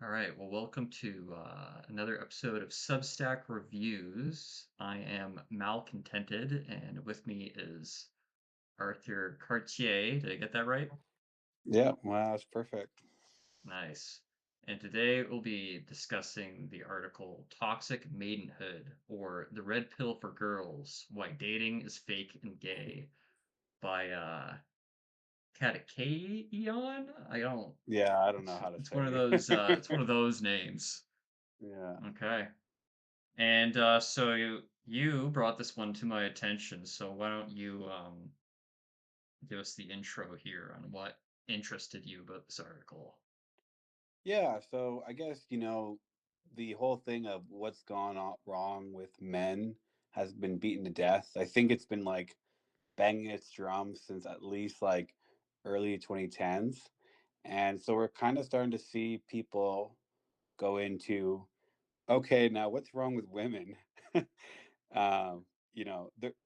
All right, well, welcome to another episode of Substack Reviews. I am Malcontented, and with me is Arthur Cartier. Did I get that right? Yeah, wow, that's perfect. Nice. And today we'll be discussing the article Toxic Maidenhood, or The Red Pill for Girls, Why Dating is Fake and Gay by Catacaion? I don't, Yeah, I don't know how to it's one of say. those, it's one of those names. Yeah. Okay. And so you brought this one to my attention, so why don't you give us the intro here on what interested you about this article? Yeah, so I guess, the whole thing of what's gone wrong with men has been beaten to death. I think it's been like banging its drum since at least like early 2010s. And so we're kind of starting to see people go into, okay, now what's wrong with women?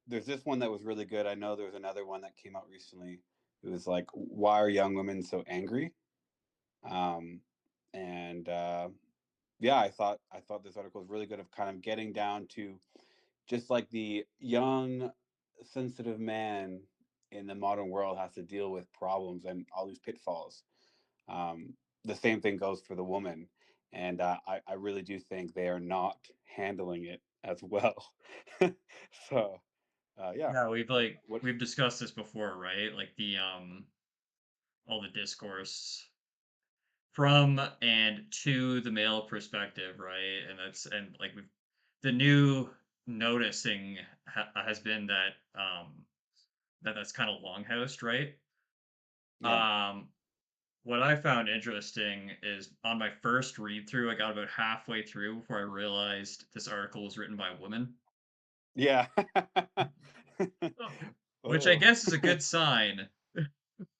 There's this one that was really good. I know there was another one that came out recently. It was like, why are young women so angry? Um, and Yeah, I thought this article was really good of kind of getting down to just like the young, sensitive man in the modern world has to deal with problems and all these pitfalls. The same thing goes for the woman, and I really do think they are not handling it as well. so yeah, Yeah, we've like what? we've discussed this before, right? Like the all the discourse from and to the male perspective, right? And like we've the new noticing has been that that's kind of longhoused, right? Yeah, Um, What I found interesting is on my first read through, I got about halfway through before I realized this article was written by a woman. yeah. Oh. Which I Oh, guess is a good sign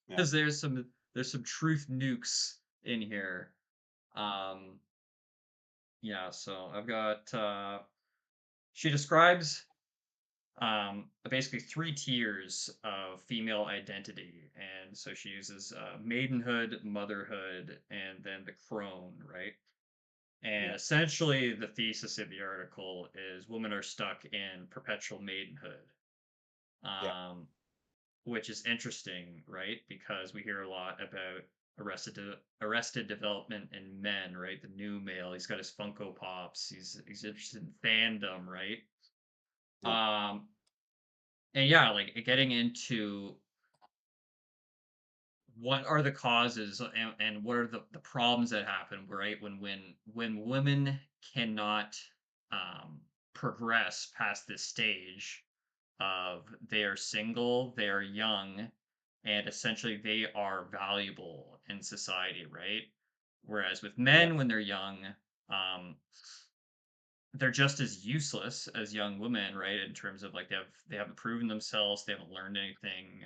yeah, because there's some truth nukes in here. Um, yeah, so I've got she describes basically three tiers of female identity, and so she uses maidenhood, motherhood, and then the crone, right? And yeah, essentially, the thesis of the article is women are stuck in perpetual maidenhood, yeah, um, which is interesting, right? Because we hear a lot about arrested development in men, right? The new male, he's got his Funko Pops, he's interested in fandom, right? yeah, Um, and yeah, like getting into what are the causes and what are the problems that happen, right? When women cannot um, progress past this stage of they are single, they are young, and essentially they are valuable in society, right? Whereas with yeah, men, when they're young, um, they're just as useless as young women, right? In terms of like they haven't proven themselves, they haven't learned anything,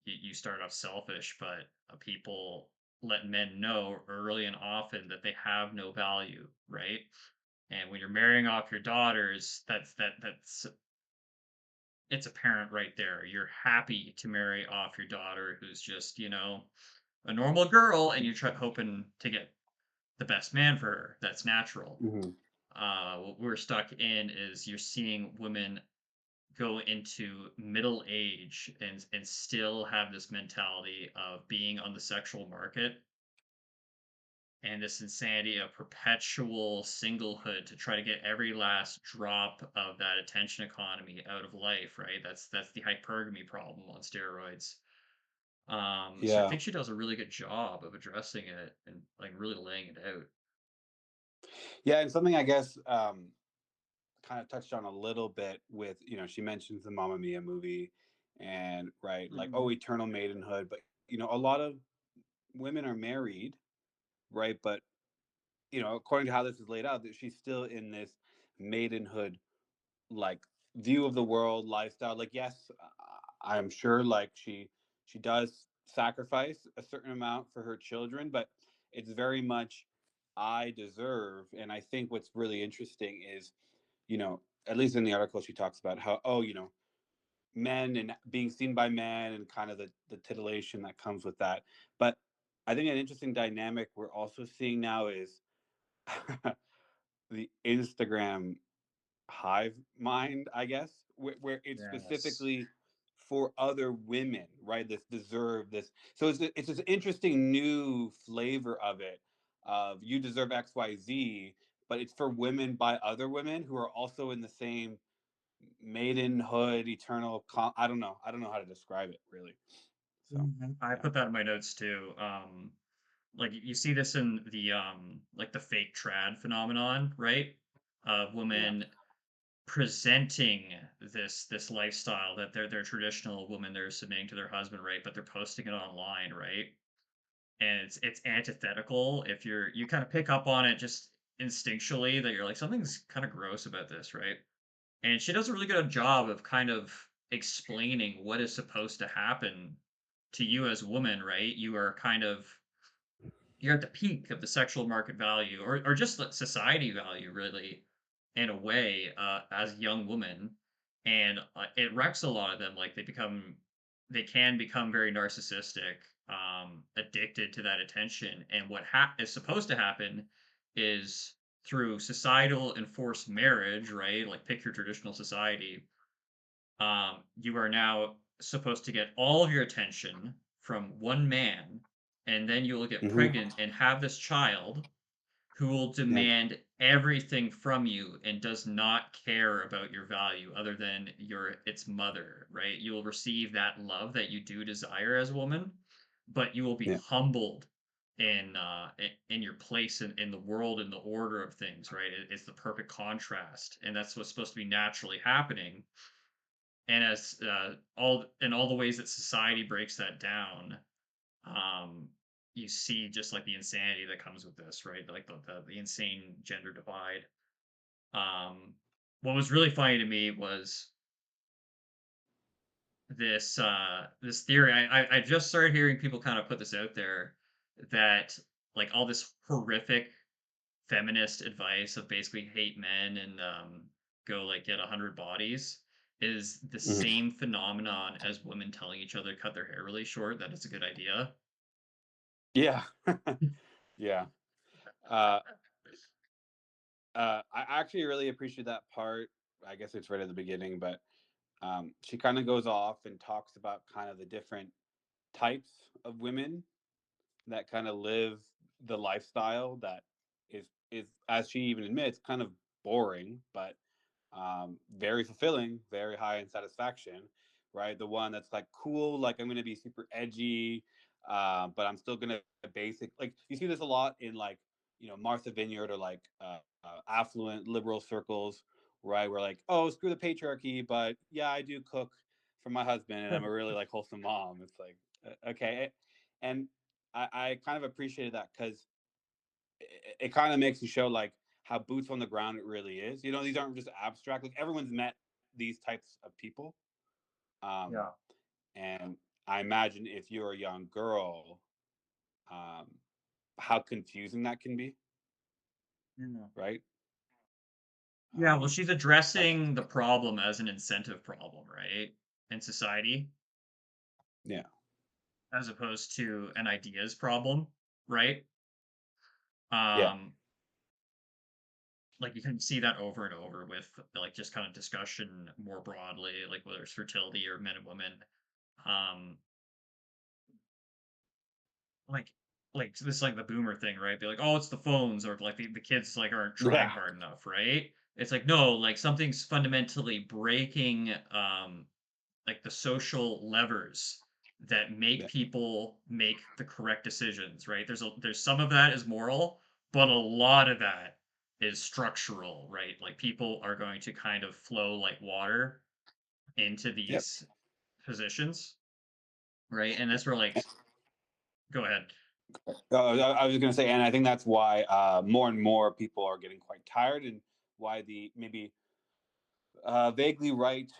you start off selfish, but people let men know early and often that they have no value, right? And when you're marrying off your daughters, that's it's apparent right there. You're happy to marry off your daughter who's just, a normal girl, and you're hoping to get the best man for her. That's natural. hmm, What we're stuck in is you're seeing women go into middle age and still have this mentality of being on the sexual market and this insanity of perpetual singlehood to try to get every last drop of that attention economy out of life, right? That's the hypergamy problem on steroids. So I yeah. think she does a really good job of addressing it and like really laying it out. Yeah, and something I guess kind of touched on a little bit with, she mentions the Mamma Mia movie and right, like, oh, Mhm. eternal maidenhood, but a lot of women are married, right? But according to how this is laid out, that she's still in this maidenhood like view of the world lifestyle. Like, yes, I'm sure like she does sacrifice a certain amount for her children, but it's very much I deserve. And I think what's really interesting is, at least in the article, she talks about how, oh, men and being seen by men and kind of the titillation that comes with that. But I think an interesting dynamic we're also seeing now is the Instagram hive mind, I guess, where it's Yes. specifically for other women, right? This deserve this. So it's this interesting new flavor of it, of you deserve X, Y, Z, but it's for women by other women who are also in the same maidenhood, eternal. I don't know. I don't know how to describe it really. So I yeah, put that in my notes too. Like you see this in the like the fake trad phenomenon, right? yeah, Women presenting this lifestyle that they're traditional women, they're submitting to their husband, right? But they're posting it online, right? And it's antithetical. If you kind of pick up on it just instinctually that you're like something's kind of gross about this, right? And she does a really good job of kind of explaining what is supposed to happen to you as a woman, right? You are kind of you're at the peak of the sexual market value or just the society value really in a way as a young woman and it wrecks a lot of them like they can become very narcissistic addicted to that attention and what is supposed to happen is through societal enforced marriage right like pick your traditional society you are now supposed to get all of your attention from one man, and then you will get hmm, pregnant and have this child who will yeah, demand everything from you and does not care about your value other than your its mother, right? You will receive that love that you do desire as a woman, but you will be yeah, humbled in your place in the world in the order of things, right? It's the perfect contrast, and that's what's supposed to be naturally happening and as all the ways that society breaks that down, um, you see just like the insanity that comes with this, right? Like the insane gender divide. Um, what was really funny to me was this theory. I just started hearing people kind of put this out there that like all this horrific feminist advice of basically hate men and go like get 100 bodies is the hmm, same phenomenon as women telling each other to cut their hair really short that it's a good idea. yeah, yeah. Uh, I actually really appreciate that part. I guess it's right at the beginning, but she kind of goes off and talks about kind of the different types of women that kind of live the lifestyle that is as she even admits kind of boring, but very fulfilling, very high in satisfaction, right? The one that's like cool, like I'm gonna be super edgy, but I'm still gonna basic. Like you see this a lot in like Martha Vineyard or like affluent liberal circles, right? Where like, oh, screw the patriarchy, but yeah, I do cook for my husband, and I'm a really like wholesome mom. It's like okay, and I kind of appreciated that because it kind of makes you show like how boots on the ground it really is. These aren't just abstract. Like everyone's met these types of people, um, Yeah. and I imagine if you're a young girl, um, how confusing that can be, Yeah. right? Yeah, well, she's How, addressing the problem as an incentive problem, right? In society, yeah, as opposed to an ideas problem, right? yeah, Um, like you can see that over and over with like just kind of discussion more broadly, like whether it's fertility or men and women. Um, like this is like the boomer thing, right? Be like, oh, it's the phones, or like the kids like aren't trying yeah, hard enough, right? It's like no, like something's fundamentally breaking like the social levers that make yeah, people make the correct decisions, right? There's some of that is moral, but a lot of that is structural, right? Like people are going to kind of flow like water into yep. these positions, right? And that's where like go ahead. I was going to say, and I think that's why more and more people are getting quite tired, and why the maybe vaguely right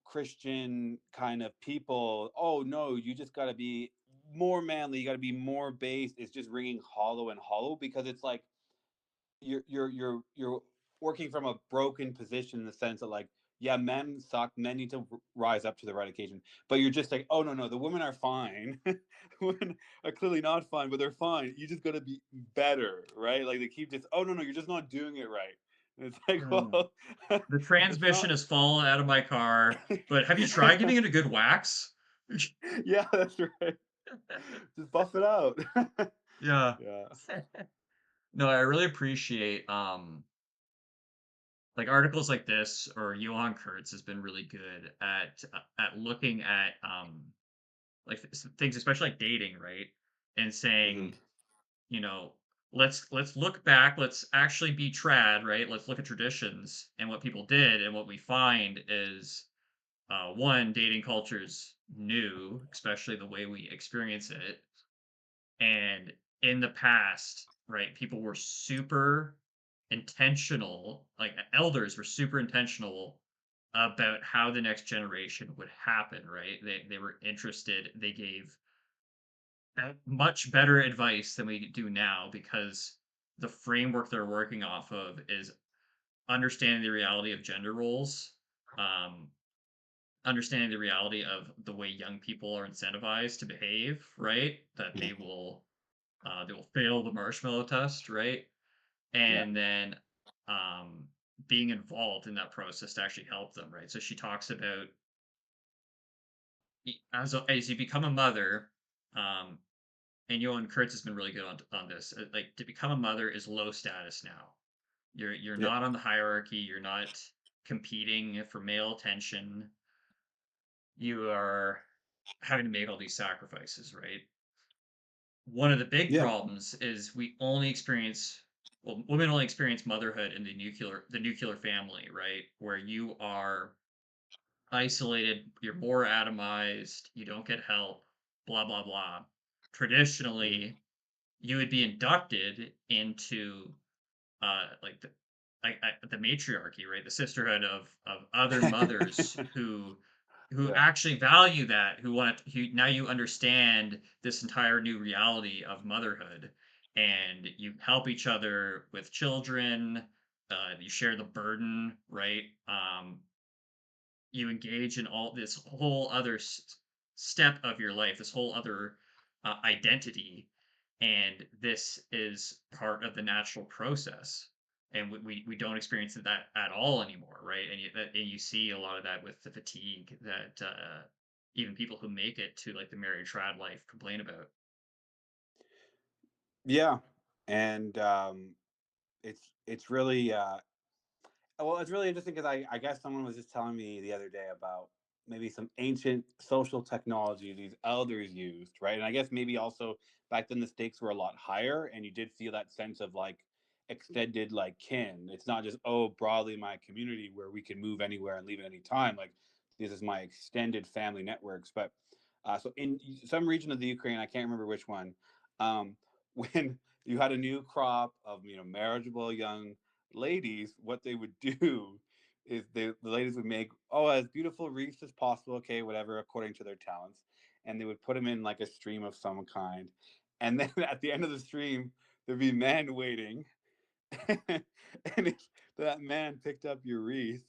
Christian kind of people. Oh no, you just got to be more manly. You got to be more based. It's just ringing hollow and hollow because it's like you're working from a broken position in the sense that like yeah, men suck. Men need to rise up to the right occasion. But you're just like, oh no, no, the women are fine. Women are clearly not fine, but they're fine. You just got to be better, right? Like they keep just, oh no, no, you're just not doing it right. And it's like, Mm. well, The it's transmission not. has fallen out of my car, but have you tried giving it a good wax? Yeah, that's right. Just buff it out. Yeah. Yeah. No, I really appreciate like articles like this, or Johan Kurtz has been really good at looking at like things, especially like dating, right? And Hmm. saying, you know, let's look back, let's actually be trad, right? Let's look at traditions and what people did, and what we find is one, dating culture's new, especially the way we experience it. And in the past, right, people were super intentional, like elders were super intentional about how the next generation would happen, right? They were interested, they gave much better advice than we do now because the framework they're working off of is understanding the reality of gender roles, um, understanding the reality of the way young people are incentivized to behave, right? That Yeah. they will fail the marshmallow test, right? Yeah. And then being involved in that process to actually help them, right? So she talks about as you become a mother, um, and Johan Kurtz has been really good on this. Like to become a mother is low status now. You're Yeah. not on the hierarchy. You're not competing for male attention. You are having to make all these sacrifices, right? One of the big Yeah. problems is we only experience well, women only experience motherhood in the nuclear family, right? Where you are isolated, you're more atomized, you don't get help, blah blah blah. Mhm. Traditionally, you would be inducted into like the matriarchy, right? The sisterhood of other mothers who Yeah. actually value that, who want to, who now you understand this entire new reality of motherhood, and you help each other with children. You share the burden, right? You engage in all this whole other step of your life, this whole other identity, and this is part of the natural process. And we don't experience that at all anymore, right? And you see a lot of that with the fatigue that even people who make it to like the married trad life complain about. Yeah. And it's really well, it's really interesting because I guess someone was just telling me the other day about maybe some ancient social technology these elders used, right? And I guess maybe also back then the stakes were a lot higher, and you did feel that sense of like extended like kin. It's not just oh broadly my community where we can move anywhere and leave at any time. Like this is my extended family networks. But so in some region of the Ukraine, I can't remember which one, when you had a new crop of marriageable young ladies, what they would do is the ladies would make as beautiful wreaths as possible, okay, whatever, according to their talents, and they would put them in like a stream of some kind, and then at the end of the stream there'd be men waiting, and if that man picked up your wreath,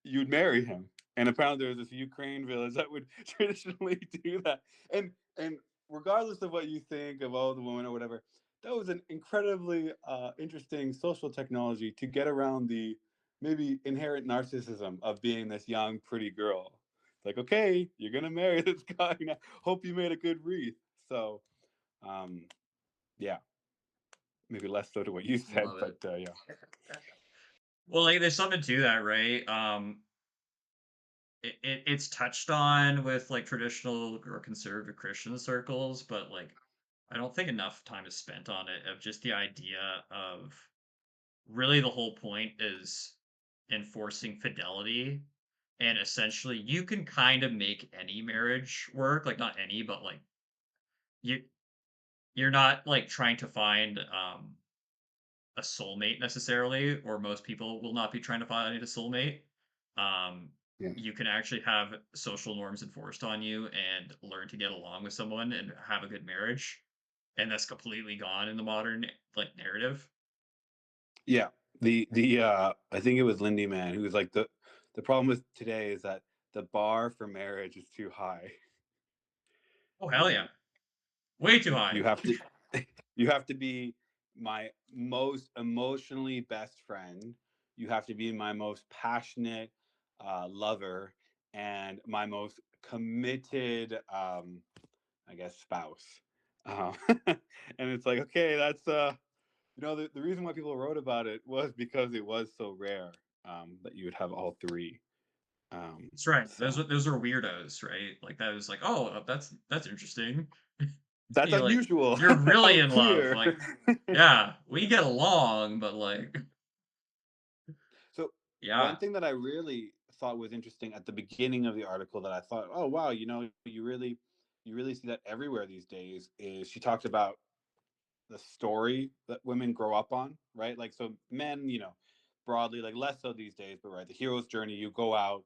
you'd marry him. And apparently there was this Ukraine village that would traditionally do that. And regardless of what you think of the woman or whatever, that was an incredibly interesting social technology to get around the maybe inherent narcissism of being this young, pretty girl. It's like, okay, you're gonna marry this guy now. Hope you made a good wreath. So, um, yeah, maybe less so to what you said, Love but it. yeah, Well, like there's something to that, right? It's touched on with like traditional or conservative Christian circles, but like I don't think enough time is spent on it of just the idea of really the whole point is enforcing fidelity, and essentially you can kind of make any marriage work, like not any, but like you you're not like trying to find a soulmate necessarily, or most people will not be trying to find a soulmate. Um, yeah, you can actually have social norms enforced on you and learn to get along with someone and have a good marriage. And that's completely gone in the modern like narrative. yeah. The I think it was Lindy Man who was like The problem with today is that the bar for marriage is too high. Oh, hell yeah. Um, Way too you high. have to you have to be my most emotionally best friend. You have to be my most passionate lover and my most committed, I guess, spouse. And it's like, okay, that's the reason why people wrote about it was because it was so rare that you would have all three. Um, That's right. so Those are weirdos, right? Like that was like, oh, that's interesting. that's You're like, unusual. you're really How in love. queer. Like, yeah, we get along, but like, So one yeah, thing that I really thought was interesting at the beginning of the article that I thought, oh wow, you really see that everywhere these days is she talked about the story that women grow up on, right? Like so men, broadly, like less so these days, but right, the hero's journey, you go out,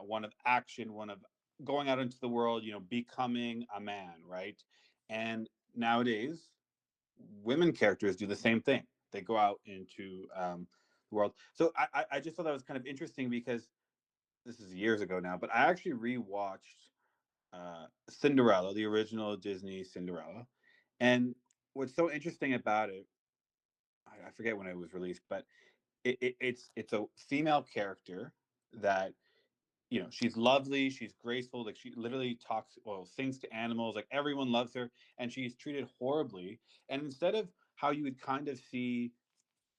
one of action, one of going out into the world, becoming a man, right? And nowadays women characters do the same thing. They go out into the world. So I just thought that was kind of interesting because this is years ago now, but I actually rewatched Cinderella, the original Disney Cinderella. And what's so interesting about it, I forget when it was released, but it's a female character that she's lovely, she's graceful, like she literally talks, well, sings to animals, like everyone loves her, and she's treated horribly. And instead of how you would kind of see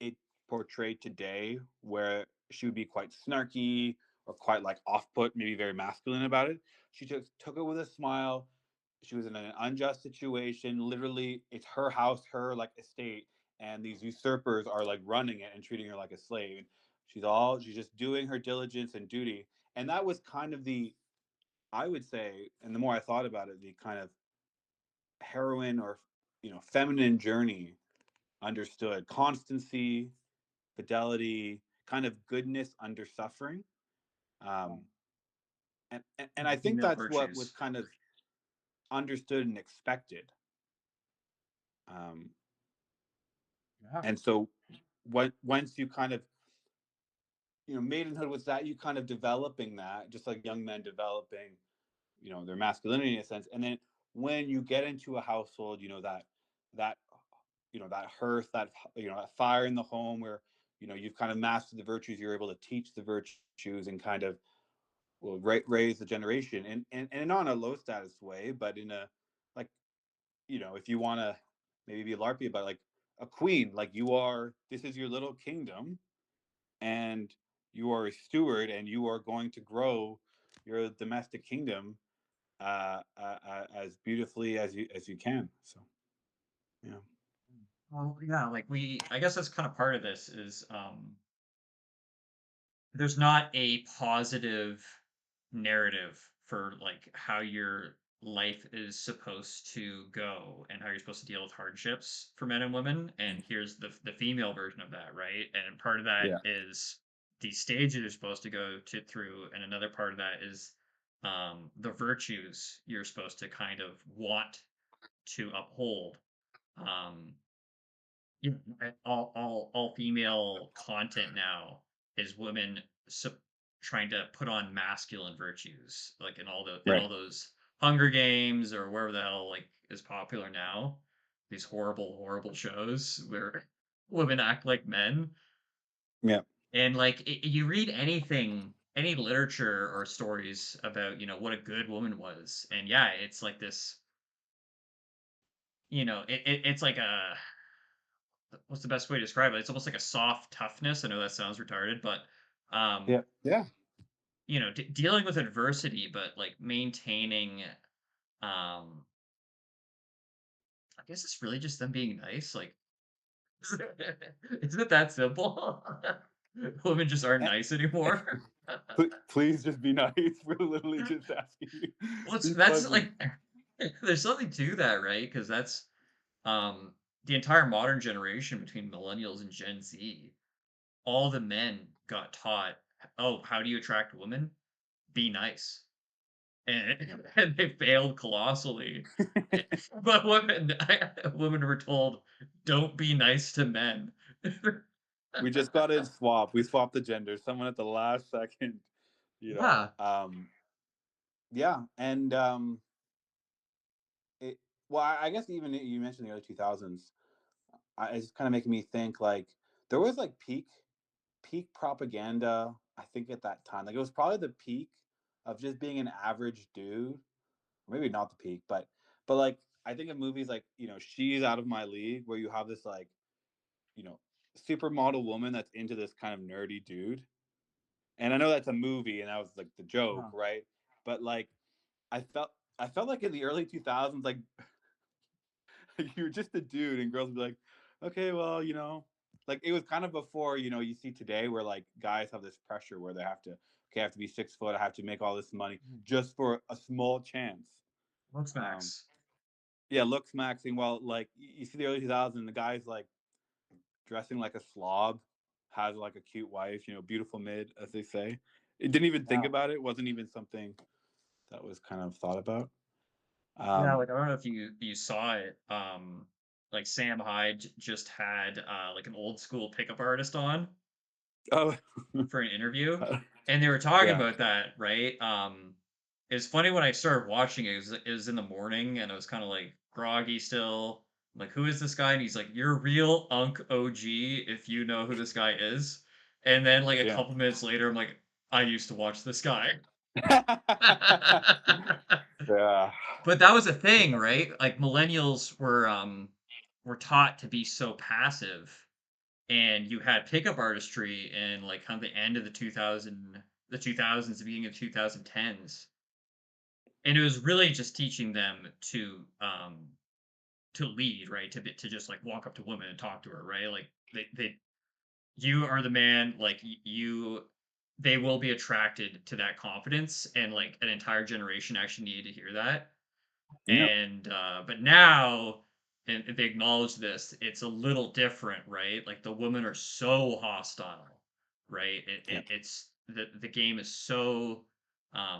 it portrayed today, where she would be quite snarky or quite like off-put, maybe very masculine about it, she just took it with a smile. She was in an unjust situation. Literally, it's her house, her like estate, and these usurpers are like running it and treating her like a slave. She's just doing her diligence and duty. And that was kind of the, I would say, and the more I thought about it, the kind of heroine or feminine journey understood. Constancy, fidelity, kind of goodness under suffering. um, Um, and I think female that's what was virtues. kind of understood and expected. Um, Yeah. and so once you kind of, maidenhood was that you kind of developing that, just like young men developing, their masculinity in a sense. And then when you get into a household, that that hearth, that fire in the home where you've kind of mastered the virtues, you're able to teach the virtues and kind of will raise the generation, and not in a low status way, but in a, like, if you want to maybe be larpy about, like, a queen, like, this is your little kingdom, and you are a steward, and you are going to grow your domestic kingdom as beautifully as you can. So yeah. Well, yeah, like I guess that's kind of part of this is, there's not a positive narrative for like how your life is supposed to go and how you're supposed to deal with hardships for men and women. And here's the female version of that, right? And part of that Yeah. is the stages you're supposed to go to through, and another part of that is the virtues you're supposed to kind of want to uphold. Um, you know, all female content now is women trying to put on masculine virtues, like in Right. all those Hunger Games or wherever the hell like is popular now. These horrible shows where women act like men, Yeah. and like you read anything, any literature or stories about what a good woman was, and yeah, it's like this. It's like a what's the best way to describe it? It's almost like a soft toughness. I know that sounds retarded, but um, Yeah. Yeah. dealing with adversity, but like maintaining. Um, I guess it's really just them being nice. Like, isn't it that simple? Women just aren't And, nice anymore. please just be nice. We're literally just asking you. Well, Be that's pleasant. like there's something to that, right? Because that's um the entire modern generation between millennials and Gen Z. All the men got taught, oh, how do you attract women? Be nice. And, and they failed colossally. But women were told, don't be nice to men. We just got it swapped. We swapped the gender. Someone at the last second you know. Yeah. Yeah, and it well, I guess even you mentioned the early 2000s. It's kind of making me think like there was like peak propaganda. I think at that time, like it was probably the peak of just being an average dude. Maybe not the peak, but like I think of movies like She's Out of My League, where you have this like you know supermodel woman that's into this kind of nerdy dude. And I know that's a movie, and that was like the joke, Uh-huh. right? But like I felt like in the early 2000s, like you were just a dude, and girls would be like, okay, well, like it was kind of before you see today where like guys have this pressure where they have to, okay, I have to be 6 foot, I have to make all this money Mhm. just for a small chance. Looks Um, Max. yeah, looks maxing. Well, like you see the early 2000s, the guy's like dressing like a slob, has like a cute wife, beautiful mid, as they say. It didn't even think Yeah. about it. Wasn't even something that was kind of thought about. Yeah, Um, like I don't know if you saw it. Like Sam Hyde just had like an old school pickup artist on oh, for an interview, and they were talking yeah, about that, right? It's funny when I started watching it, it was in the morning and I was kind of like groggy still. I'm like, who is this guy? And he's like, you're real Unk OG if you know who this guy is. And then like a yeah. couple minutes later, I'm like, I used to watch this guy. Yeah. But that was a thing, right? Like millennials were taught to be so passive, and you had pickup artistry in like kind of the end of the 2000s, the beginning of 2010s. And it was really just teaching them to lead, right? To just like walk up to women and talk to her, right? Like they you are the man, like you they will be attracted to that confidence, and like an entire generation actually needed to hear that. Yep. And but now, and they acknowledge this, it's a little different, right? Like the women are so hostile, right? Yep. It's the game is so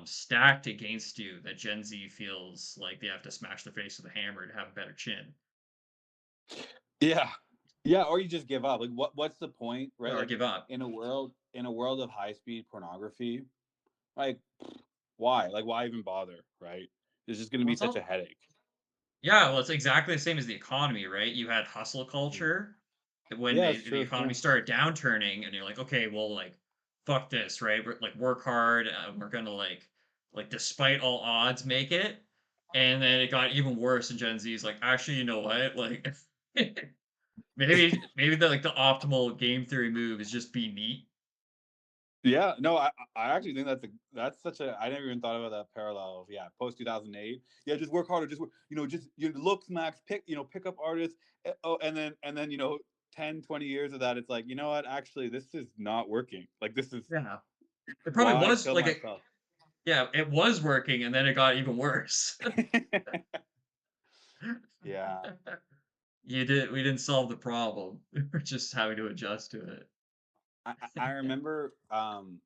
stacked against you that Gen Z feels like they have to smash the face with a hammer to have a better chin Yeah. Yeah. Or you just give up. Like, what's the point, right? or Like, give up. in a world of high speed pornography, like, why? Like, why even bother, right? It's just going to Well, be it's such a all headache. Yeah, well, it's exactly the same as the economy, right? You had hustle Mm. culture when Yeah, it's the true. economy Yeah. started downturning, and you're like, okay, well, like, fuck this, right? We're, like, work hard. We're gonna like, despite all odds, make it. And then it got even worse, and Gen Z is like, actually, you know what? Like, maybe the optimal game theory move is just be neat. Yeah, no, I actually think that's such a I never even thought about that parallel. Yeah, post 2008. Yeah, just work harder. Just just your looks max. Pick up artists. Oh, and then 10, 20 years of that, it's like what? Actually, this is not working. Like this is Yeah, it probably why was kill like it. myself. Yeah, it was working, and then it got even worse. Yeah, We didn't solve the problem. We're just having to adjust to it. I remember. And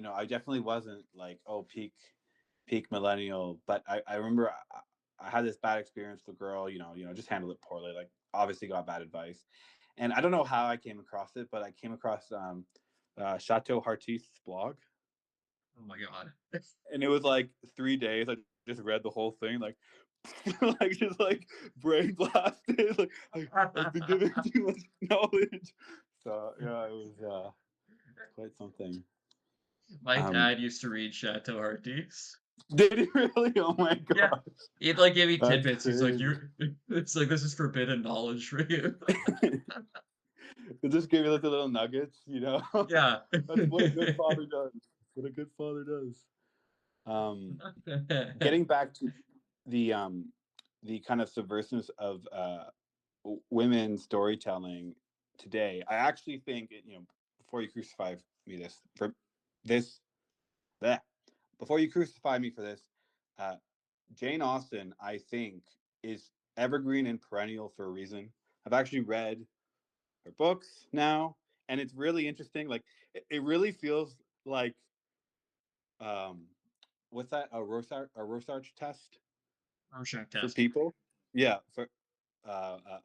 I definitely wasn't like peak millennial, but I remember I had this bad experience with a girl. Just handled it poorly. Like obviously got bad advice, and I don't know how I came across it, but I came across Chateau Hartist's blog, Oh my god. and it was like 3 days. I just read the whole thing, like like just like brain blasted. Like I've been given too much knowledge. So yeah, it was quite something. My Um, dad used to read Chateau Hartis. did he really? Oh my Yeah. god, He'd like give me that's tidbits. He's like, crazy. you're it's like this is forbidden knowledge for you. It just gave you like the little nuggets. Yeah. That's what a good father does. That's what a good father does. Um, Getting back to the kind of subversiveness of women storytelling today, I actually think before you crucify me this for this that before you crucify me for this, uh, Jane Austen, I think, is evergreen and perennial for a reason. I've actually read her books now, and it's really interesting. Like, it really feels like um, what's that? A Rorschach test Rorschach for test. people. Yeah, uh, uh,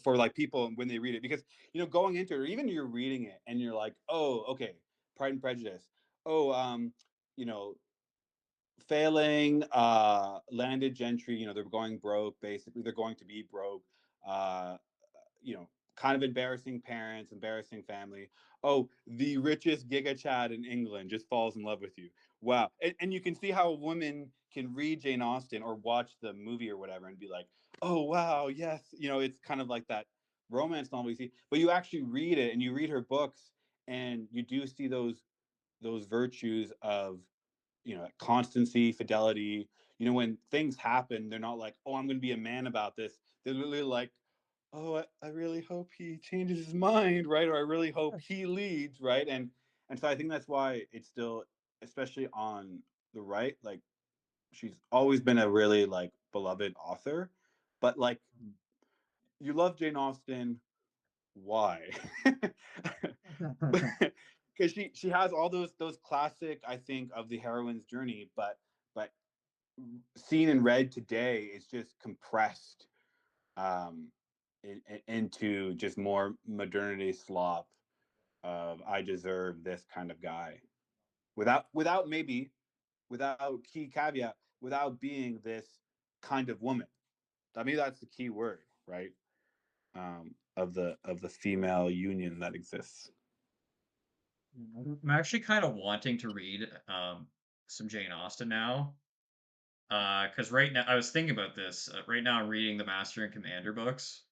for like people when they read it, because going into it, or even you're reading it and you're like, oh, okay, Pride and Prejudice. Oh, you know, failing landed gentry, they're going broke, basically they're going to be broke. uh kind of embarrassing parents, embarrassing family. Oh, the richest giga chad in England just falls in love with you. Wow. And you can see how a woman can read Jane Austen or watch the movie or whatever and be like, oh wow, yes, it's kind of like that romance novel you see, but you actually read it and you read her books, and you do see those virtues of constancy, fidelity. When things happen, they're not like, oh, I'm going to be a man about this. They're literally like, oh, I really hope he changes his mind, right? Or I really hope he leads, right? And so I think that's why it's still, especially on the right, like she's always been a really like beloved author. But like, you love Jane Austen, why? Because she has all those classic, I think, of the heroine's journey, but seen and read today is just compressed um, into just more modernity slop of I deserve this kind of guy, without maybe, without key caveat, without being this kind of woman. I mean, that's the key word, right? Of the female union that exists. I'm actually kind of wanting to read some Jane Austen now. Because right now I was thinking about this. Right now I'm reading the Master and Commander books,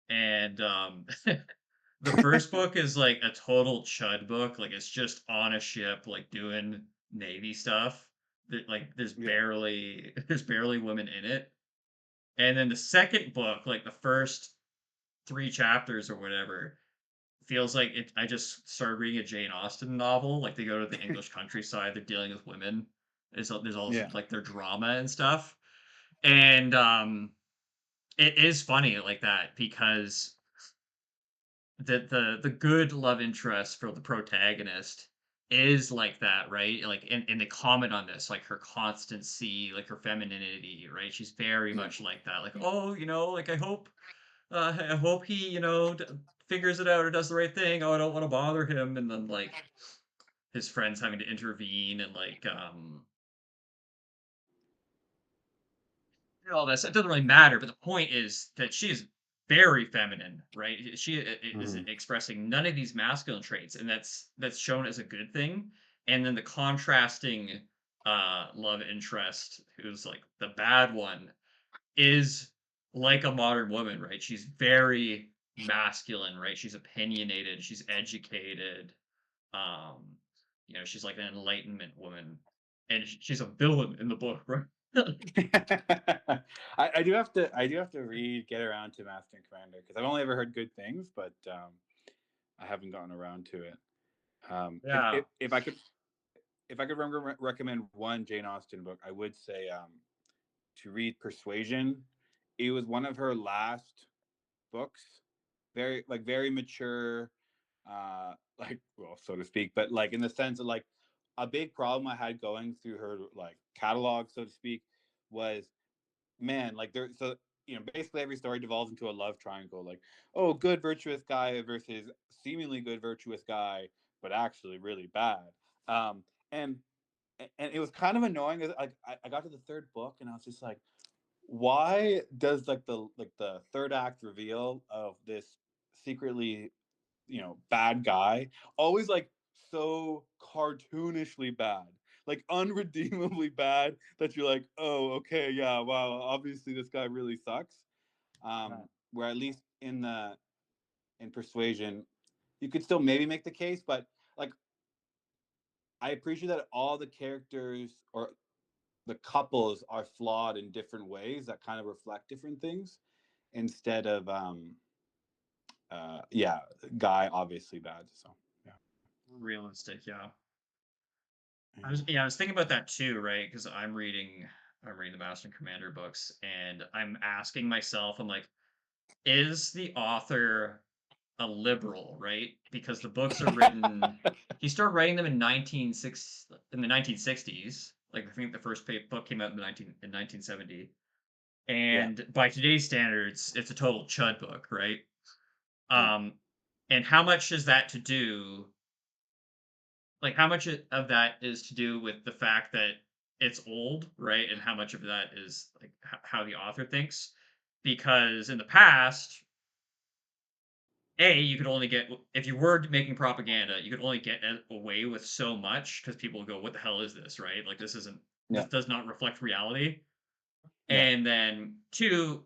and the first book is like a total chud book. Like it's just on a ship, like doing Navy stuff. That like Yeah. there's barely women in it. And then the second book, like the first three chapters or whatever, feels like it. I just started reading a Jane Austen novel. Like they go to the English countryside, they're dealing with women. There's all this, Yeah. like their drama and stuff. And it is funny like that because the good love interest for the protagonist is like that, right? Like, and they comment on this, like her constancy, like her femininity, right? She's very Yeah. much like that. Like, oh, like I hope he, figures it out or does the right thing. Oh, I don't want to bother him. And then like his friends having to intervene and like all this. It doesn't really matter, but the point is that she is very feminine, right? She is Mhm. expressing none of these masculine traits, and that's shown as a good thing. And then the contrasting love interest, who's like the bad one, is like a modern woman, right? She's very masculine, right? She's opinionated, she's educated. Um, she's like an enlightenment woman, and she's a villain in the book, right? I do have to get around to Master and Commander because I've only ever heard good things, but I haven't gotten around to it. If, Yeah. if if I could recommend one Jane Austen book, I would say to read Persuasion. It was one of her last books, very mature, like, well, so to speak, but like in the sense of like a big problem I had going through her like catalog, so to speak, was, man, like there, so basically every story devolves into a love triangle, like, oh, good virtuous guy versus seemingly good virtuous guy but actually really bad. um and and it was kind of annoying. Like I got to the third book and I was just like, why does like the third act reveal of this secretly bad guy always like so cartoonishly bad, like unredeemably bad, that you're like, oh, okay, yeah, wow, obviously this guy really sucks. Where at least in Persuasion you could still maybe make the case, but like I appreciate that all the characters or the couples are flawed in different ways that kind of reflect different things, instead of yeah, guy obviously bad. So yeah. Realistic, yeah. Yeah. I was thinking about that too, right? Because I'm reading the Master and Commander books, and I'm asking myself, I'm like, is the author a liberal, right? Because the books are written, he started writing them in the 1960s. Like I think the first book came out in 1970, Yeah. and by today's standards, it's a total chud book, right? Yeah. Um, and how much is that to do like how much of that is to do with the fact that it's old, right? And how much of that is like how the author thinks? Because in the past, you could only get if you were making propaganda, you could only get away with so much because people would go, "What the hell is this?" Right? Like this Yeah, does not reflect reality. yeah, And then 2,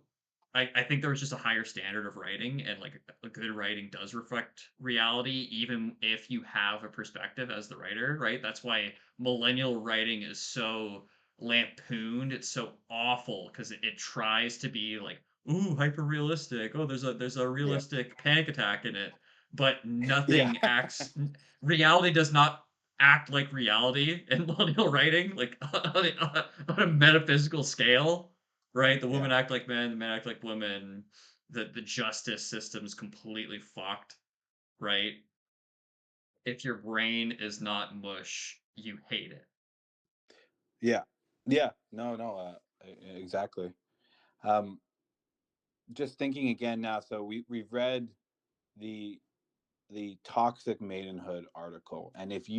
I think there was just a higher standard of writing, and, like, a good writing does reflect reality even if you have a perspective as the writer, right? That's why millennial writing is so lampooned, it's so awful 'cause it tries to be like, "Ooh, hyper realistic. Oh, there's a yeah, realistic panic attack in it," but yeah, nothing acts reality does not act like reality in millennial writing, like, on a metaphysical scale. Right, the yeah, women act like men, the men act like women, the justice system's completely fucked, right? If your brain is not mush, you hate it. yeah, yeah. No, no, exactly. Um, just thinking again now. So we've read the toxic maidenhood article, and if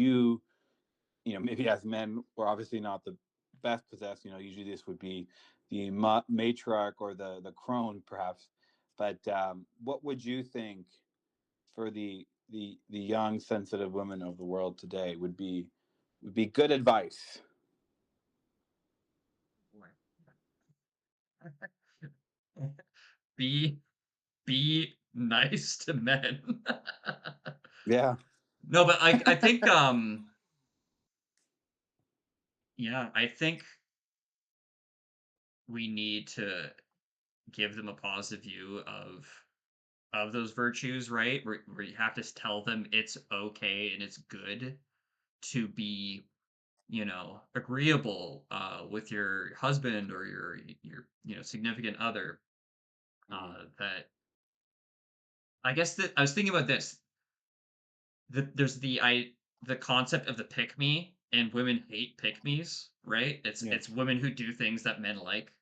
maybe as men, we're obviously not the best possessed. Usually this would be the matriarch or the crone, perhaps. But what would you think for the young, sensitive women of the world today would be good advice? Be be nice to men. Yeah, No, but I think, yeah, I think we need to give them a positive view of those virtues, right? Where you have to tell them it's okay and it's good to be agreeable with your husband or your significant other. mhm, That I guess that I was thinking about this. There's the concept of the pick me, and women hate pick me's, right? It's yeah, it's women who do things that men like,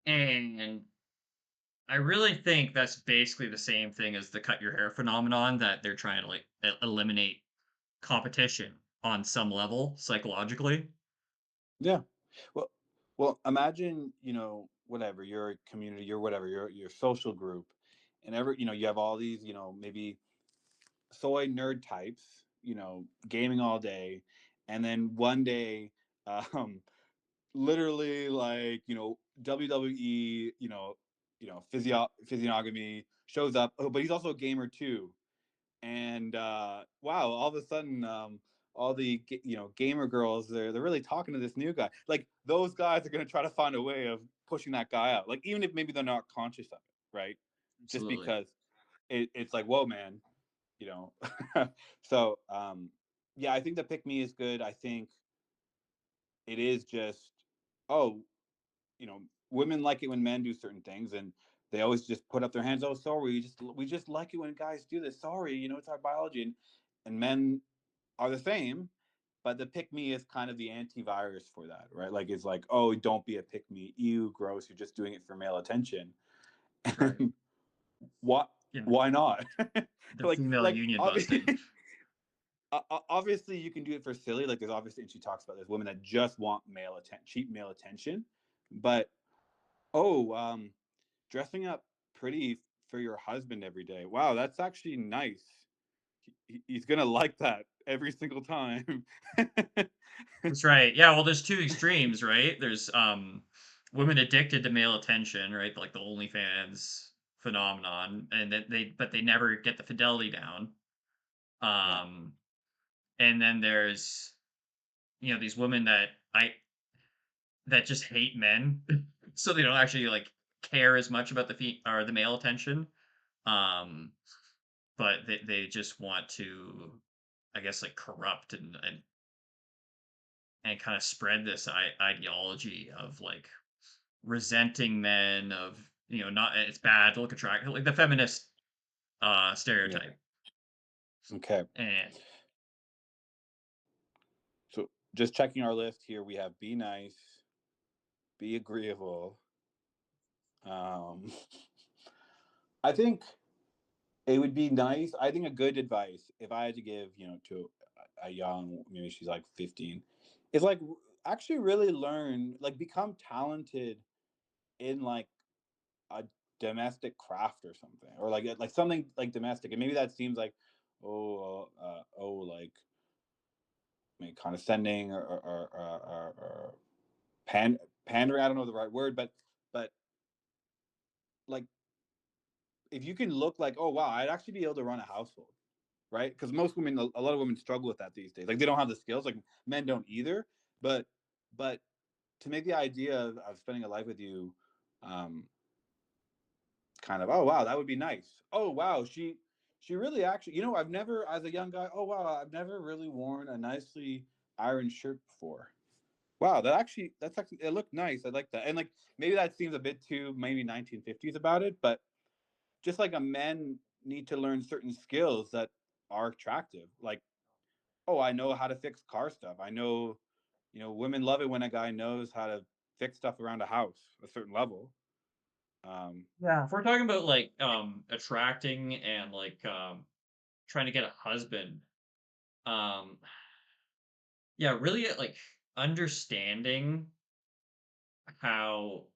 and I really think that's basically the same thing as the cut your hair phenomenon that they're trying to like eliminate competition on some level psychologically. yeah. Well, imagine whatever your community, your whatever your social group, and you have all these maybe soy nerd types, gaming all day, and then one day, um, literally like WWE, physiognomy shows up. Oh, but he's also a gamer too, and wow, all of a sudden, all the gamer girls, they're really talking to this new guy. Like those guys are gonna try to find a way of pushing that guy out. Like even if maybe they're not conscious of it, right? Just Absolutely. because it's like, whoa, man, you know. So yeah, I think the pick me is good. I think it is just, oh, women like it when men do certain things, and they always just put up their hands. Oh, sorry, we just like it when guys do this. Sorry, it's our biology, and men are the same. But the pick me is kind of the antivirus for that, right? Like it's like, oh, don't be a pick me, ew, gross. You're just doing it for male attention. Right. what? You know, Why not? the like, female union busting. obviously you can do it for silly. Like there's obviously, and she talks about there's women that just want male attention, cheap male attention. But oh, dressing up pretty for your husband every day. Wow, that's actually nice. He's gonna like that every single time. That's right. Yeah, well, there's 2 extremes, right? There's, women addicted to male attention, right? Like the OnlyFans phenomenon, and that they never get the fidelity down. Yeah, Um, and then there's, these women that just hate men, so they don't actually, like, care as much about the male attention. Um, but they just want to, I guess, like, corrupt and kinda spread this ideology of, like, resenting men of, not it's bad to look attractive, like the feminist yeah. stereotype. Okay. And So just checking our list here, we have be nice, be agreeable. Um, I think it would be nice. I think a good advice, if I had to give, to a young, maybe she's like 15, is like actually really learn, like become talented in like a domestic craft or something, or like something like domestic. And maybe that seems like, like maybe condescending or pandering. I don't know the right word, but like if you can look like, oh wow, I'd actually be able to run a household, right? Because most women, a lot of women struggle with that these days. Like they don't have the skills. Like men don't either. But to make the idea of spending a life with you, um, kind of, oh wow, that would be nice. Oh wow, she really actually, I've never, as a young guy, oh wow, I've never really worn a nicely ironed shirt before. Wow, that's actually, it looked nice. I like that. And like maybe that seems a bit too maybe 1950s about it, but just like a men need to learn certain skills that are attractive. Like, oh, I know how to fix car stuff. I know, women love it when a guy knows how to fix stuff around a house, a certain level. Um, Yeah, if we're talking about like attracting and like trying to get a husband, um yeah, really like understanding how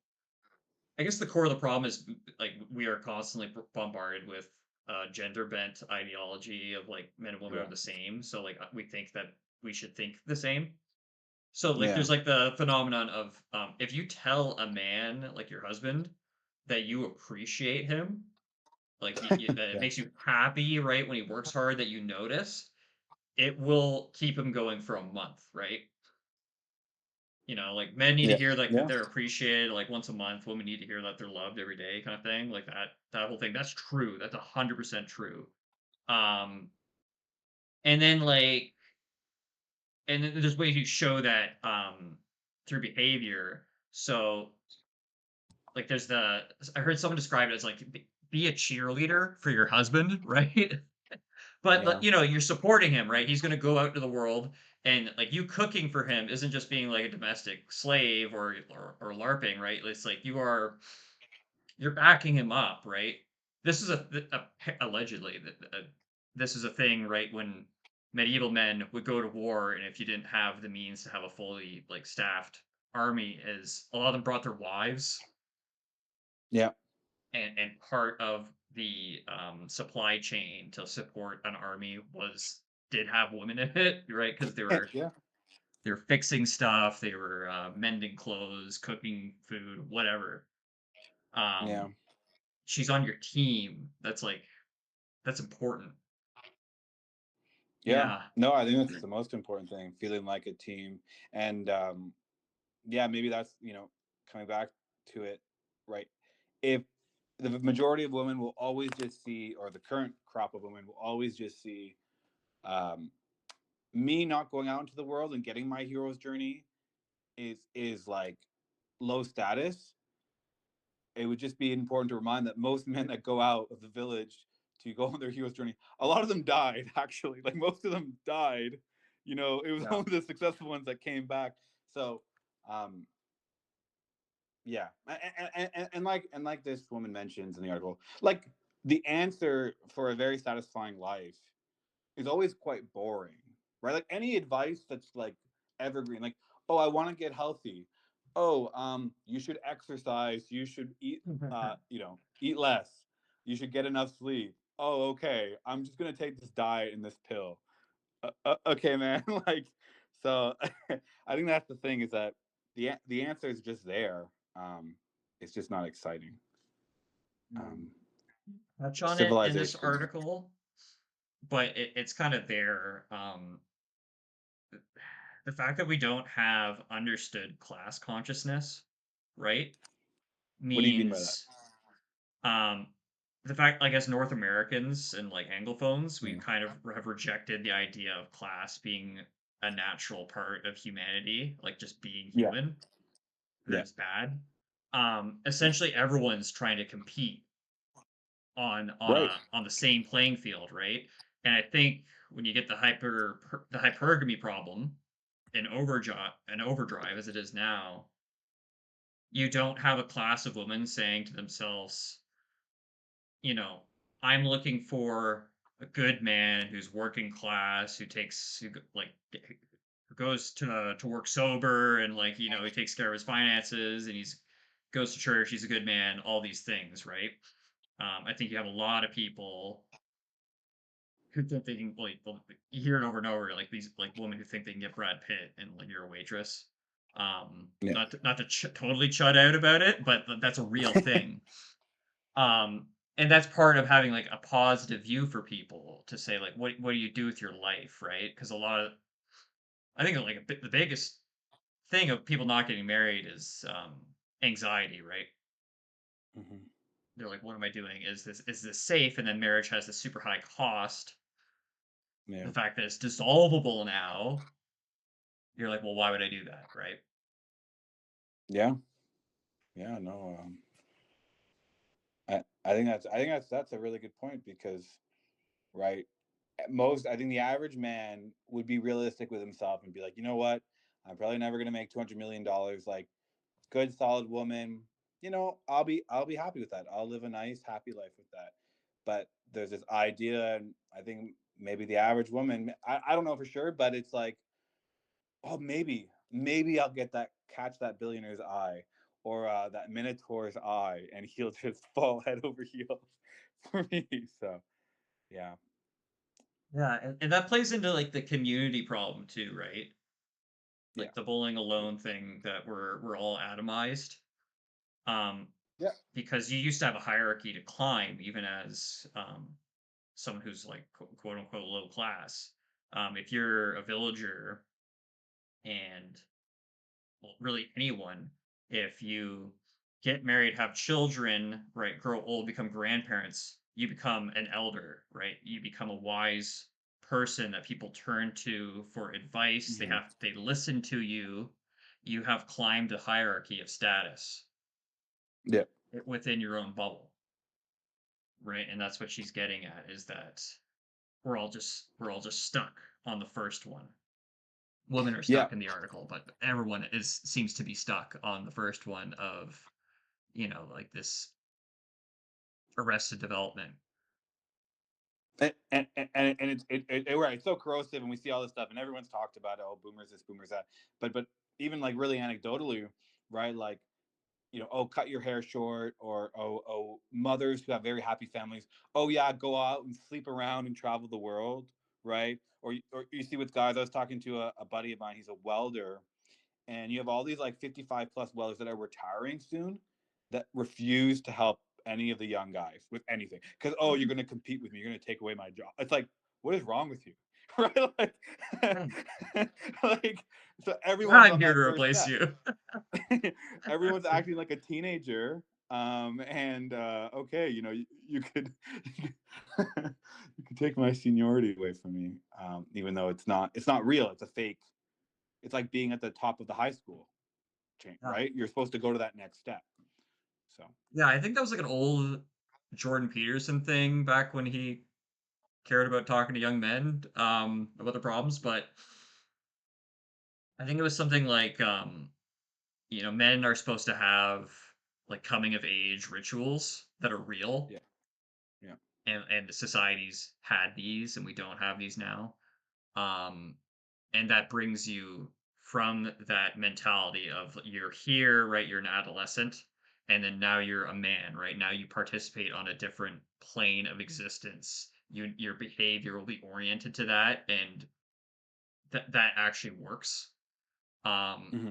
I guess the core of the problem is like we are constantly bombarded with gender bent ideology of like men and women are yeah, the same. So like we think that we should think the same. So like yeah, there's like the phenomenon of if you tell a man like your husband that you appreciate him, like that it yeah, makes you happy, right? When he works hard, that you notice, it will keep him going for a month, right? Like men need to yeah, hear like that yeah, they're appreciated like once a month. Women need to hear that they're loved every day, kind of thing. Like that whole thing. That's true. That's 100% true. Um, and then like, and then there's ways you show that through behavior. So like, I heard someone describe it as like be a cheerleader for your husband, right? But yeah, you're supporting him, right? He's going to go out into the world, and like you cooking for him isn't just being like a domestic slave or larping, right? It's like you're backing him up, right? This is allegedly this is a thing, right? When medieval men would go to war, and if you didn't have the means to have a fully like staffed army, as a lot of them brought their wives, yeah, and part of the supply chain to support an army was did have women in it, right? Because yeah, they were fixing stuff, they were mending clothes, cooking food, whatever. yeah, Um, she's on your team. That's important. yeah. Yeah. No, I think that's the most important thing, feeling like a team. And yeah, maybe that's, coming back to it, right? If the majority of women will always just see, or the current crop of women will always just see, um, me not going out into the world and getting my hero's journey is like low status. It would just be important to remind that most men that go out of the village to go on their hero's journey, a lot of them died actually. Like most of them died. It was Yeah. only the successful ones that came back. So, um, yeah, and like this woman mentions in the article, like the answer for a very satisfying life is always quite boring, right? Like any advice that's like evergreen, like, oh, I want to get healthy. Oh, you should exercise. You should eat, eat less. You should get enough sleep. Oh, okay. I'm just gonna take this diet and this pill. Okay, man. Like, so I think that's the thing is that the answer is just there. It's just not exciting. Mm. Um, Touch on it in this civilization. article, but it's kind of there. The fact that we don't have understood class consciousness, right, What do you mean by that? means um the fact like as North Americans and like Anglophones, we Yeah. kind of have rejected the idea of class being a natural part of humanity, like just being Yeah. human, that Yeah. it's bad. Essentially everyone's trying to compete Right. on the same playing field, right? And I think when you get the hypergamy problem in overdrive as it is now, you don't have a class of women saying to themselves, you know, I'm looking for a good man who's working class, who goes to work sober and like, he takes care of his finances and he's goes to church, he's a good man, all these things, right? I think you have a lot of people who think they can you hear it over and over, like these like women who think they can get Brad Pitt and like you're a waitress. Yeah. Not to totally chud out about it, but that's a real thing. Um, and that's part of having like a positive view for people to say like what do you do with your life, right? Because I think like the biggest thing of people not getting married is anxiety, right? Hmm. They're like, what am I doing? Is this safe? And then marriage has this super high cost. Yeah. The fact that it's dissolvable now, you're like, well, why would I do that, right? Yeah. Yeah. No. I think that's a really good point because right, most I think the average man would be realistic with himself and be like, you know what, I'm probably never gonna make $200 million. Like, good solid woman, I'll be happy with that. I'll live a nice happy life with that. But there's this idea, and I think maybe the average woman, I don't know for sure, but it's like, oh, maybe I'll catch that billionaire's eye, or that minotaur's eye, and he'll just fall head over heels for me. So yeah. Yeah, and that plays into like the community problem too, right? Yeah. Like the bowling alone thing that we're all atomized. Um, Yeah. because you used to have a hierarchy to climb, even as someone who's like quote unquote low class. If you're a villager and well, really anyone, if you get married, have children, right, grow old, become grandparents, you become an elder, right? You become a wise person that people turn to for advice. Hmm. They listen to you. You have climbed a hierarchy of status Yeah. within your own bubble, right? And that's what she's getting at is that we're all just stuck on the first one. Women are Yeah. stuck in the article, but everyone is seems to be stuck on the first one of, like this arrested development. And right, it's so corrosive, and we see all this stuff, and everyone's talked about it. Oh, boomers this, boomers that. But even like really anecdotally, right? Like, oh, cut your hair short, or oh, mothers who have very happy families. Oh yeah, go out and sleep around and travel the world, right? Or you see with guys. I was talking to a buddy of mine. He's a welder, and you have all these like 55 plus welders that are retiring soon that refuse to help any of the young guys with anything because, oh, you're going to compete with me, you're going to take away my job. It's like, what is wrong with you? Right, like, Hey, like, so everyone's I'm on here to that first replace step. you. Everyone's acting like a teenager, and okay, you could you could take my seniority away from me, even though it's not real, it's a fake. It's like being at the top of the high school chain, Yeah. right? You're supposed to go to that next step. So Yeah, I think that was like an old Jordan Peterson thing back when he cared about talking to young men about the problems, but I think it was something like men are supposed to have like coming of age rituals that are real yeah, yeah. and societies had these and we don't have these now. Um, and that brings you from that mentality of you're here, right? You're an adolescent, and then now you're a man, right? Now you participate on a different plane of existence. Your behavior will be oriented to that, and that actually works. Um, Hmm.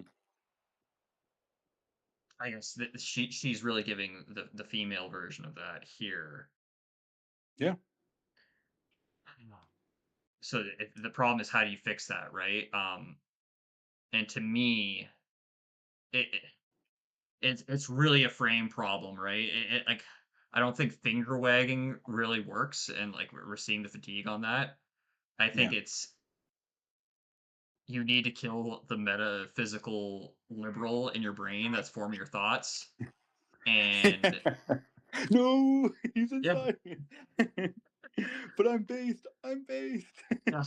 I guess that she's really giving the female version of that here. Yeah, So the problem is how do you fix that, right? And to me, it it's really a frame problem, right? Like I don't think finger wagging really works, and like we're seeing the fatigue on that. I think yeah. it's you need to kill the metaphysical liberal in your brain that's forming your thoughts, and No, he's yeah, inside. But I'm based. I'm based. yeah.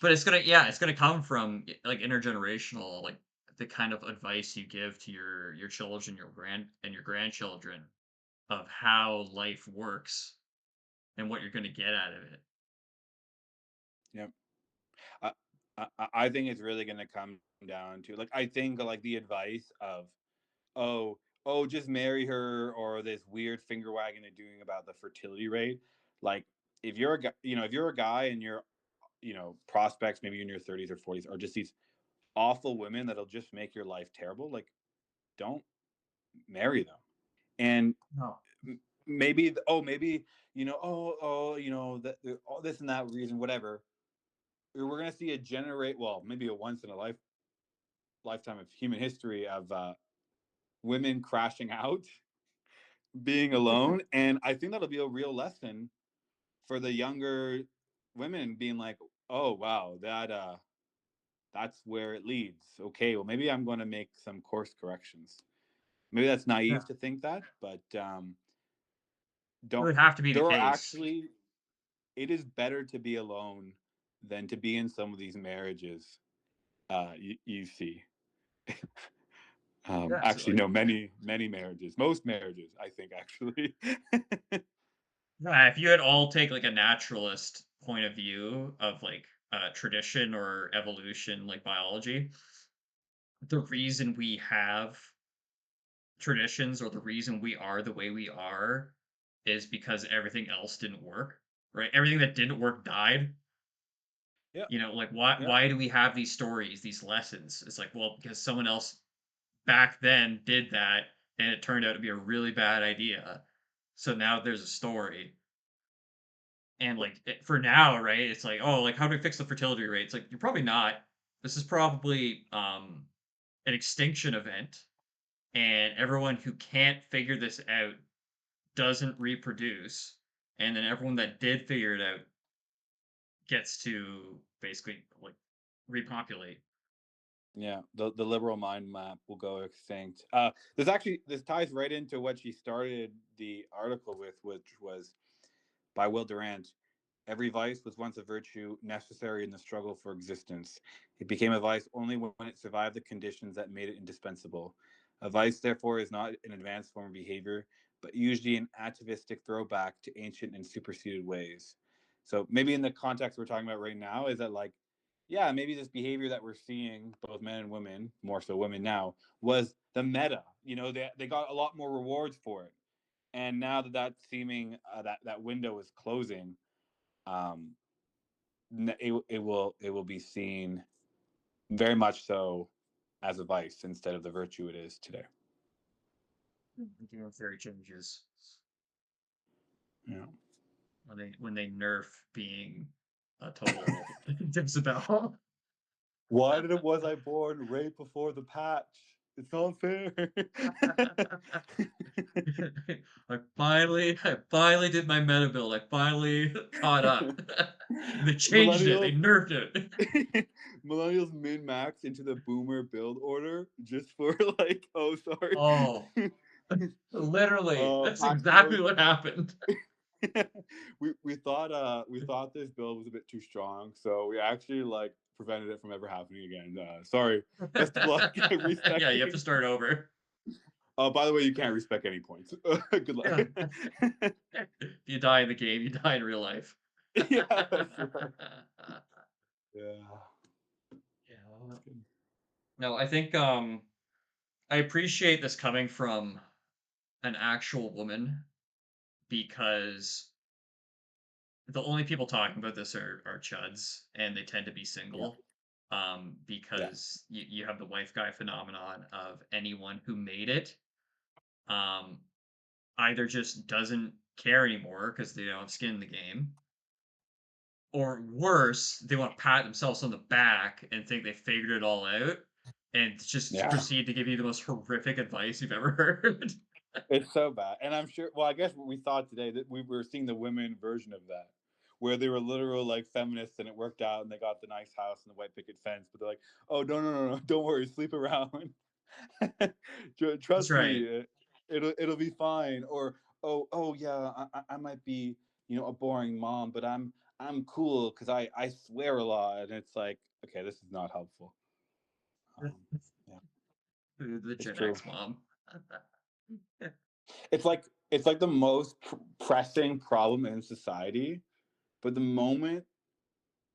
But it's gonna come from like intergenerational, like the kind of advice you give to your children, your grandchildren of how life works and what you're going to get out of it. Yep. I, I think it's really going to come down to, like, I think like the advice of, oh, oh, just marry her, or this weird finger wagging they're doing about the fertility rate. Like, if you're a guy, if you're a guy and you're, prospects, maybe in your 30s or 40s, are just these awful women that'll just make your life terrible, like, don't marry them. And No. maybe, oh, maybe, that, all this and that reason, whatever. We're gonna see a generate, well, maybe a once in a lifetime of human history of women crashing out, being alone, and I think that'll be a real lesson for the younger women, being like, oh wow, that's where it leads. Okay, well, maybe I'm going to make some course corrections. Maybe that's Yeah. naive to think that, but It don't would have to be the there are case. actually, it is better to be alone than to be in some of these marriages you see. Yeah, Actually, absolutely. no, many marriages, most marriages, I think, actually. Yeah, if you had all take like a naturalist point of view of like tradition or evolution, like biology, the reason we have traditions or the reason we are the way we are is because everything else didn't work, right? Everything that didn't work died. Yeah, Like why yeah, why do we have these stories, these lessons? It's like, well, because someone else back then did that and it turned out to be a really bad idea. So now there's a story. And yeah, like for now, right? It's like, oh, like how do we fix the fertility rate? It's like you're probably not. This is probably an extinction event, and everyone who can't figure this out doesn't reproduce, and then everyone that did figure it out gets to basically like repopulate. yeah. The liberal mind map will go extinct. This ties right into what she started the article with, which was by Will Durant. Every vice was once a virtue necessary in the struggle for existence. It became a vice only when it survived the conditions that made it indispensable. A vice, therefore, is not an advanced form of behavior, but usually an atavistic throwback to ancient and superseded ways. So maybe in the context we're talking about right now is that, like, yeah, maybe this behavior that we're seeing, both men and women, more so women now, was the meta. They got a lot more rewards for it, and now that that window is closing, um, it will be seen very much so as a vice instead of the virtue it is today. The Game of Theory changes Yeah. when they nerf being a total Disabel. Was I born right before the patch? It's not fair. I finally did my meta build. I finally caught up. They changed it. They Millennials, nerfed it. millennials min max into the boomer build order just for like, oh sorry, Oh, literally, that's patch exactly notes. what happened. We thought this build was a bit too strong, so we actually like prevented it from ever happening again. Sorry. Best of luck Yeah, you have to respecting. start over. By the way, you can't respec any points. Good luck. Yeah. If you die in the game, you die in real life. Yeah, that's right. Yeah. Yeah. No, I think I appreciate this coming from an actual woman because the only people talking about this are chuds, and they tend to be Yeah. single. Yeah. Because you have the wife guy phenomenon of anyone who made it, um, either just doesn't care anymore because they don't have skin in the game, or worse, they want to pat themselves on the back and think they figured it all out and just Yeah. proceed to give you the most horrific advice you've ever heard. It's so bad. And I'm sure, well, I guess what we thought today, that we were seeing the women version of that, where they were literal like feminists and it worked out and they got the nice house and the white picket fence, but they're like, oh, no, no, no, no, don't worry, sleep around. That's Trust right. me, it'll be fine. Or, oh yeah, I might be, a boring mom, but I'm cool because I swear a lot. And it's like, okay, this is not helpful. Um, yeah, The it's Gen true. X mom. It's like it's like the most pressing problem in society, but the moment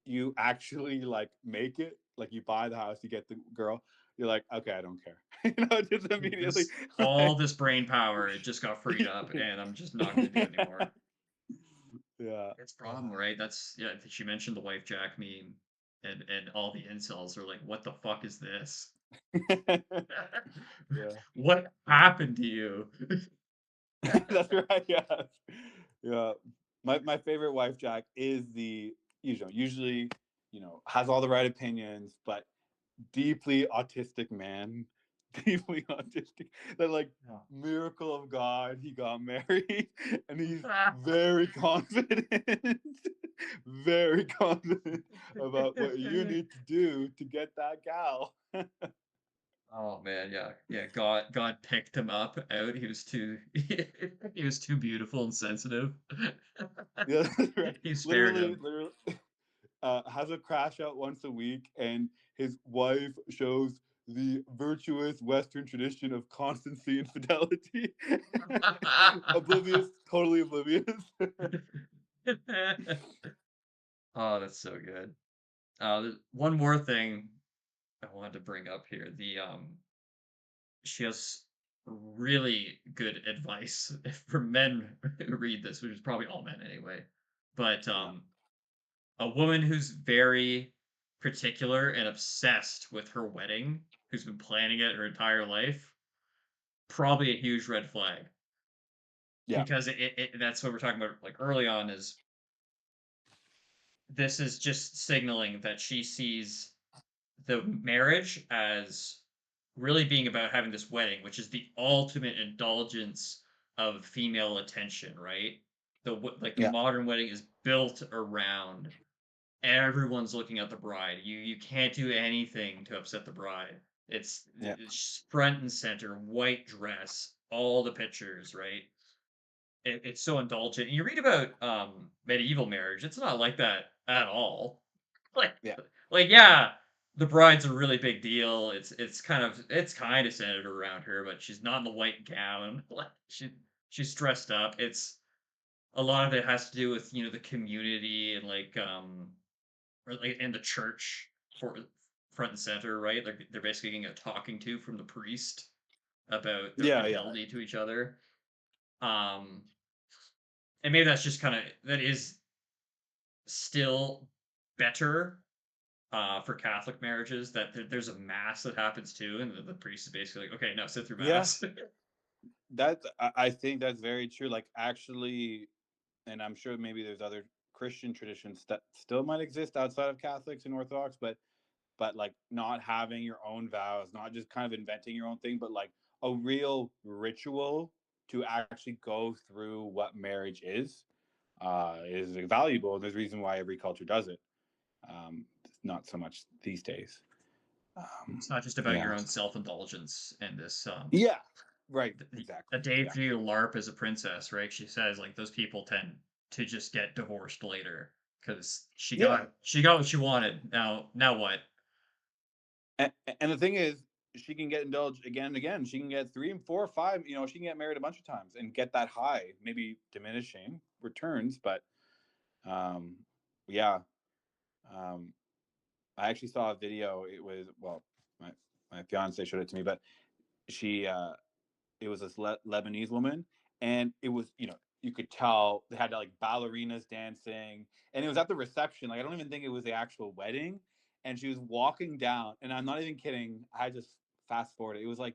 you actually like make it, like you buy the house, you get the girl, you're like, okay, I don't care. Just immediately This all like this brain power, it just got freed up, and I'm just not gonna do it anymore. yeah. It's a problem, right? That's yeah. She mentioned the wife Jack meme, and all the incels are like, "What the fuck is this? Yeah. What happened to you?" That's right. Yeah. Yeah. My favorite wife Jack is the usually, has all the right opinions, but deeply autistic man. Deeply autistic. That like Yeah. miracle of God, he got married and he's very confident. Very confident about what you need to do to get that gal. Oh man, yeah, yeah. God picked him up out. He was too he was too beautiful and sensitive. Yeah, that's right. He spared Literally, him. literally has a crash out once a week, and his wife shows the virtuous Western tradition of constancy and fidelity. Oblivious, totally oblivious. Oh, that's so good. One more thing I wanted to bring up here. She has really good advice for men who read this, which is probably all men anyway. But Yeah, a woman who's very particular and obsessed with her wedding, who's been planning it her entire life, probably a huge red flag. yeah, Because that's what we're talking about like early on is this is just signaling that she sees the marriage as really being about having this wedding, which is the ultimate indulgence of female attention, right? The yeah, modern wedding is built around everyone's looking at the bride. You can't do anything to upset the bride. yeah, It's front and center, white dress, all the pictures, right? It's so indulgent. And you read about medieval marriage, it's not like that at all. Like yeah, yeah, the bride's a really big deal. It's kind of centered around her, but she's not in the white gown. Like she's dressed up. It's a lot of it has to do with, the community and or like in the church for front and center, right? They're basically getting a talking to from the priest about their yeah, yeah, fidelity to each other. Um, and maybe that's just kind of that is still better for Catholic marriages that there's a mass that happens too, and the priest is basically like, okay, now sit through yeah. mass. I think that's very true. Like actually, and I'm sure maybe there's other Christian traditions that still might exist outside of Catholics and Orthodox, but like not having your own vows, not just kind of inventing your own thing, but like a real ritual to actually go through what marriage is valuable. And there's a reason why every culture does it. Not so much these days. It's not just about your Yeah. own self-indulgence and this Yeah. Right. a Exactly. day for you Exactly. to LARP as a princess, right? She says like those people tend to just get divorced later because she Yeah. got she got what she wanted. Now what? And the thing is, she can get indulged again and again. She can get three and four, five. She can get married a bunch of times and get that high, maybe diminishing returns, but um, yeah. Um, I actually saw a video. It was my my fiance showed it to me, but she it was this Lebanese woman, and it was you could tell they had like ballerinas dancing, and it was at the reception. Like I don't even think it was the actual wedding, and she was walking down, and I'm not even kidding. I just fast forwarded. It was like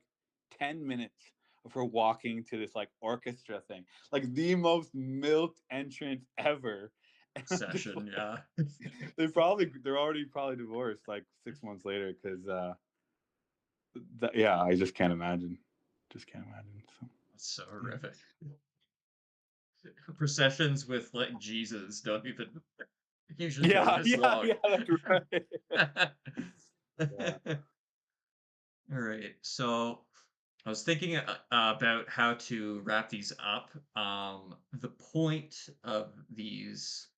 10 minutes of her walking to this like orchestra thing, like the most milked entrance ever. And I'm just Session, like, yeah. they're already probably divorced like 6 months later because yeah, I just can't imagine. Just can't imagine. So That's so yeah. horrific. Processions with like Jesus don't even usually go Yeah, this yeah, long. yeah, that's right. Yeah. All right. So I was thinking about how to wrap these up. The point of these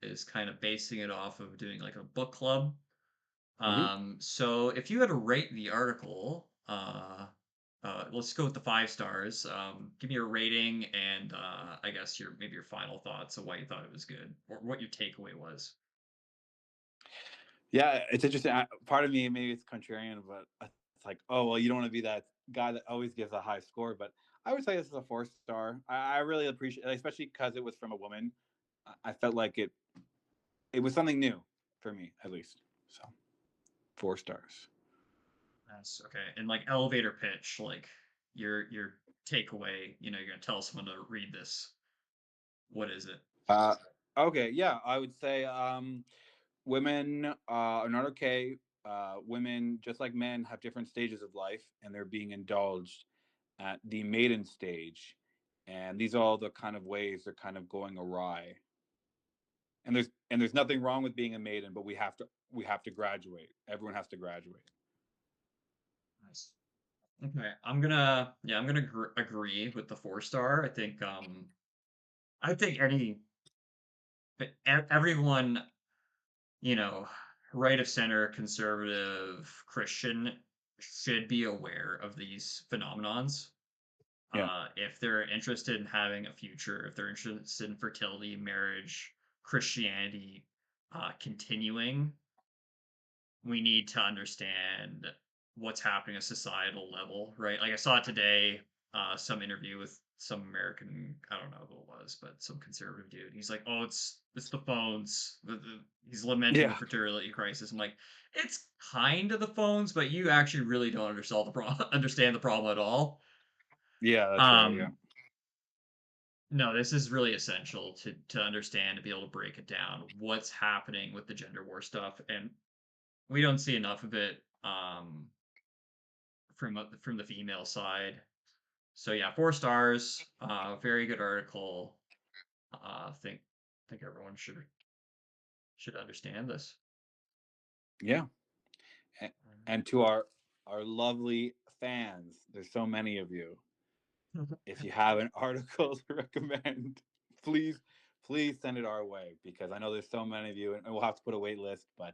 is kind of basing it off of doing like a book club. Hmm. So if you had to rate the article, let's go with the 5 stars. Give me your rating and I guess your maybe your final thoughts of why you thought it was good or what your takeaway was. Yeah, it's interesting. Part of me, maybe it's contrarian, but it's like, oh well, you don't want to be that guy that always gives a high score. But I would say this is a 4 star. I really appreciate, especially because it was from a woman. I felt like it was something new for me, at least. So 4 stars. That's okay. And like elevator pitch, like your takeaway, you're gonna tell someone to read this. What is it? Uh, okay, yeah, I would say women are not okay. Women, just like men, have different stages of life, and they're being indulged at the maiden stage. And these are all the kind of ways they're kind of going awry. And there's nothing wrong with being a maiden, but we have to graduate. Everyone has to graduate. Nice. Okay, I'm gonna agree with the 4 star. I think everyone, you know, right of center, conservative, Christian should be aware of these phenomenons. Yeah, If they're interested in having a future, if they're interested in fertility, marriage, Christianity, continuing, we need to understand what's happening at societal level, right? Like I saw it today, some interview with some American, I don't know who it was, but some conservative dude. He's like, "Oh, it's the phones." He's lamenting the yeah, fertility crisis. I'm like, it's kind of the phones, but you actually really don't understand the problem, understand the problem at all. yeah. That's right. Yeah, Um, no, this is really essential to understand to be able to break it down. What's happening with the gender war stuff, and we don't see enough of it. From the female side. So yeah, 4 stars. Very good article. Think everyone should understand this. yeah. And to our lovely fans, there's so many of you. If you have an article to recommend, please, please send it our way because I know there's so many of you, and we'll have to put a wait list. But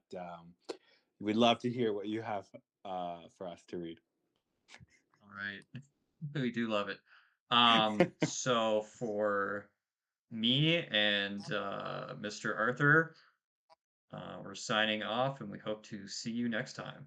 we'd love to hear what you have for us to read. All right, we do love it. So for me and Mr. Arthur, we're signing off, and we hope to see you next time.